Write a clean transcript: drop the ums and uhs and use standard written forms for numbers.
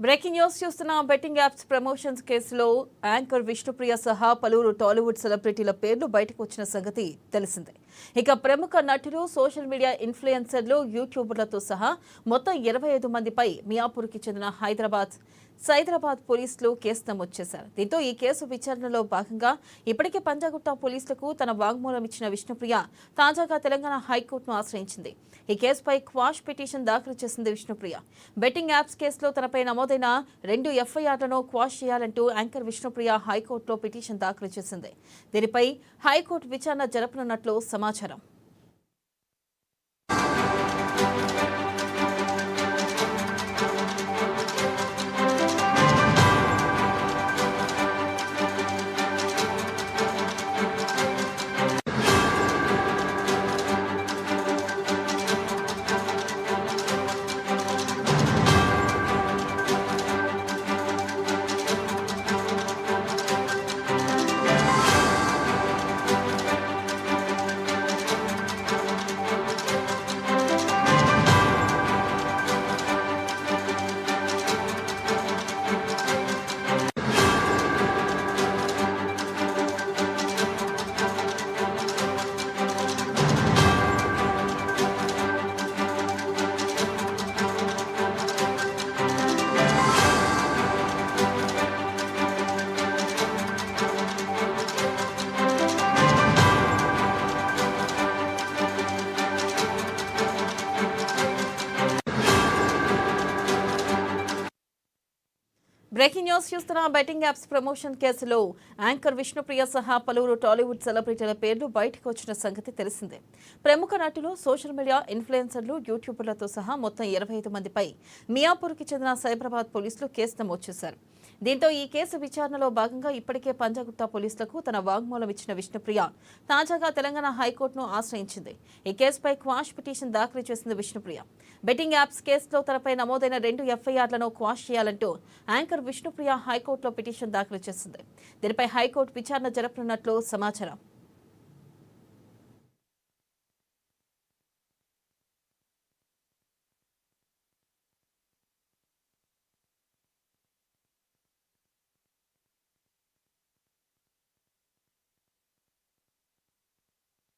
Breaking news చూస్తున్న betting apps promotions కేసులో anchor Vishnupriya సహా పలువురు టాలీవుడ్ సెలబ్రిటీల పేర్లు బయటకు వచ్చిన సంగతి తెలిసిందే. ఇక ప్రముఖ నటులు, సోషల్ మీడియా ఇన్ఫ్లుయెన్సర్లు, యూట్యూబర్లతో సహా మొత్తం 25 మందిపై మియాపూర్కి చెందిన సైదరాబాద్ పోలీసులు కేసు నమోదు చేశారు. దీంతో ఈ కేసు విచారణలో భాగంగా ఇప్పటికే పంజాగుట్ట పోలీసులకు తన వాంగ్మూలం ఇచ్చిన విష్ణుప్రియ తాజాగా తెలంగాణ హైకోర్టును ఆశ్రయించింది. ఈ కేసుపై క్వాష్ పిటిషన్ దాఖలు చేసింది విష్ణుప్రియ. బెట్టింగ్ యాప్స్ కేసులో తనపై నమోదైన 2 ఎఫ్ఐఆర్లను క్వాష్ చేయాలంటూ యాంకర్ విష్ణుప్రియ హైకోర్టులో పిటిషన్ దాఖలు చేసింది. దీనిపై హైకోర్టు విచారణ జరపనున్నట్లు సమాచారం. బ్రేకింగ్ న్యూస్ చూస్తున్న బెట్టింగ్ యాప్స్ ప్రమోషన్ కేసులో యాంకర్ విష్ణుప్రియ సహా పలువురు టాలీవుడ్ సెలబ్రిటీల పేర్లు బయటకు వచ్చిన సంగతి తెలిసిందే. ప్రముఖ నటులు, సోషల్ మీడియా ఇన్ఫ్లుయెన్సర్లు, యూట్యూబర్లతో సహా మొత్తం 25 మందిపై మియాపూర్కి చెందిన సైబరాబాద్ పోలీసులు కేసు నమోదు చేశారు. దీంతో ఈ కేసు విచారణలో భాగంగా ఇప్పటికే పంజాగుట్ట పోలీసులకు తన వాంగ్మూలం ఇచ్చిన విష్ణుప్రియ తాజాగా తెలంగాణ హైకోర్టును ఆశ్రయించింది. ఈ కేసుపై క్వాష్ పిటిషన్ దాఖలు చేసింది విష్ణుప్రియ. బెట్టింగ్ యాప్స్ కేసులో తనపై నమోదైన 2 ఎఫ్ఐఆర్లను క్వాష్ చేయాలంటూ యాంకర్ విష్ణుప్రియ హైకోర్టులో పిటిషన్ దాఖలు చేసింది. దీనిపై హైకోర్టు విచారణ జరపనున్నట్లు సమాచారం.